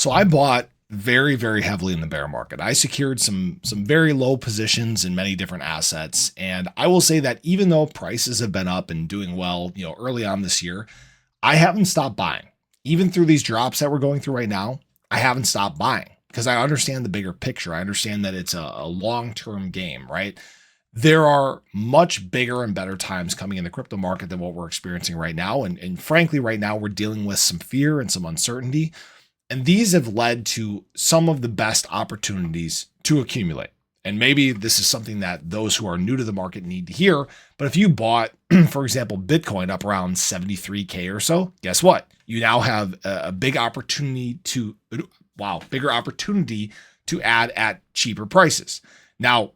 So I bought very, very heavily in the bear market. I secured some very low positions in many different assets. And I will say that even though prices have been up and doing well, early on this year, I haven't stopped buying. Even through these drops that we're going through right now, I haven't stopped buying because I understand the bigger picture. I understand that it's a long-term game, right? There are much bigger and better times coming in the crypto market than what we're experiencing right now. And frankly, right now, we're dealing with some fear and some uncertainty. And these have led to some of the best opportunities to accumulate. And maybe this is something that those who are new to the market need to hear. But if you bought, for example, Bitcoin up around 73K or so, guess what? You now have a bigger opportunity to add at cheaper prices. Now,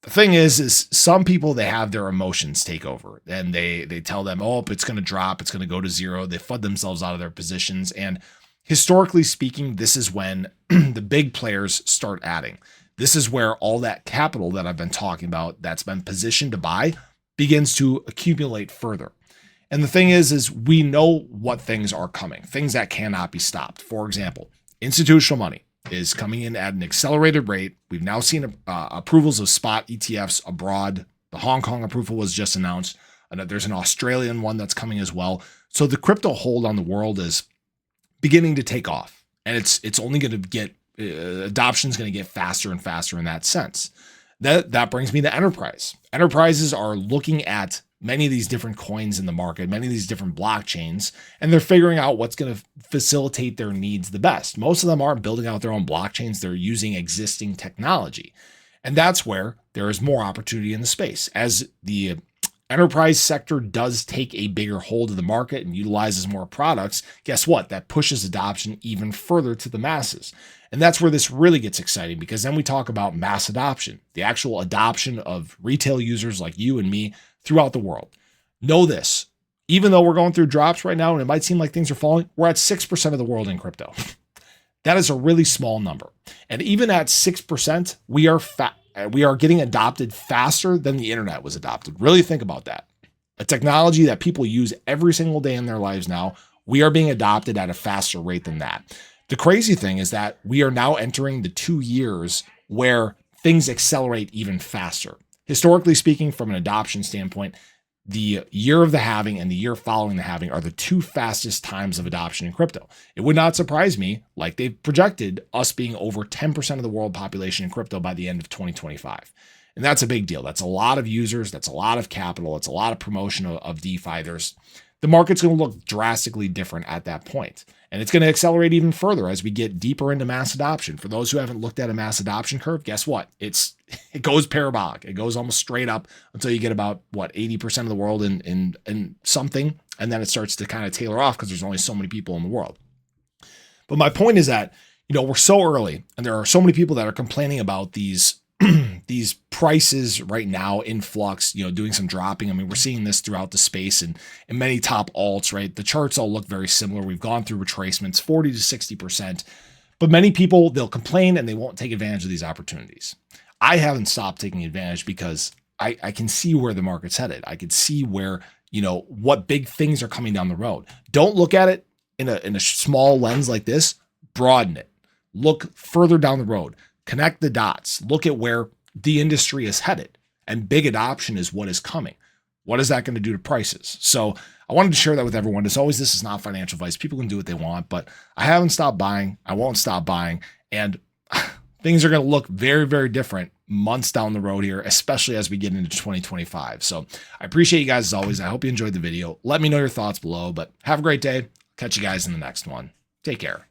the thing is some people, they have their emotions take over and they tell them, oh, it's going to drop, it's going to go to zero. They FUD themselves out of their positions. And historically speaking, this is when the big players start adding. This is where all that capital that I've been talking about that's been positioned to buy begins to accumulate further. And the thing is we know what things are coming, things that cannot be stopped. For example, institutional money is coming in at an accelerated rate. We've now seen approvals of spot ETFs abroad. The Hong Kong approval was just announced. And there's an Australian one that's coming as well. So the crypto hold on the world is beginning to take off, and it's only going to get adoption is going to get faster and faster in that sense. That brings me to enterprise. Enterprises are looking at many of these different coins in the market, many of these different blockchains, and they're figuring out what's going to facilitate their needs the best. Most of them aren't building out their own blockchains. They're using existing technology. And that's where there is more opportunity in the space. As the enterprise sector does take a bigger hold of the market and utilizes more products, guess what? That pushes adoption even further to the masses. And that's where this really gets exciting, because then we talk about mass adoption, the actual adoption of retail users like you and me throughout the world. Know this, even though we're going through drops right now and it might seem like things are falling, we're at 6% of the world in crypto. That is a really small number. And even at 6%, we are getting adopted faster than the internet was adopted. Really think about that. A technology that people use every single day in their lives now, we are being adopted at a faster rate than that. The crazy thing is that we are now entering the 2 years where things accelerate even faster. Historically speaking, from an adoption standpoint, the year of the halving and the year following the halving are the two fastest times of adoption in crypto. It would not surprise me, like they've projected, us being over 10% of the world population in crypto by the end of 2025. And that's a big deal. That's a lot of users. That's a lot of capital. It's a lot of promotion of DeFi. The market's going to look drastically different at that point. And it's going to accelerate even further as we get deeper into mass adoption. For those who haven't looked at a mass adoption curve, guess what? It goes parabolic. It goes almost straight up until you get about 80% of the world in something. And then it starts to kind of tailor off because there's only so many people in the world. But my point is that, we're so early and there are so many people that are complaining about these prices right now in flux, doing some dropping. I mean, we're seeing this throughout the space and in many top alts, right? The charts all look very similar. We've gone through retracements, 40 to 60%, but many people, they'll complain and they won't take advantage of these opportunities. I haven't stopped taking advantage because I can see where the market's headed. I can see where, what big things are coming down the road. Don't look at it in a small lens like this, broaden it. Look further down the road. Connect the dots. Look at where the industry is headed, and big adoption is what is coming. What is that going to do to prices? So I wanted to share that with everyone. As always, this is not financial advice. People can do what they want, but I haven't stopped buying. I won't stop buying. And things are going to look very, very different months down the road here, especially as we get into 2025. So I appreciate you guys as always. I hope you enjoyed the video. Let me know your thoughts below, but have a great day. Catch you guys in the next one. Take care.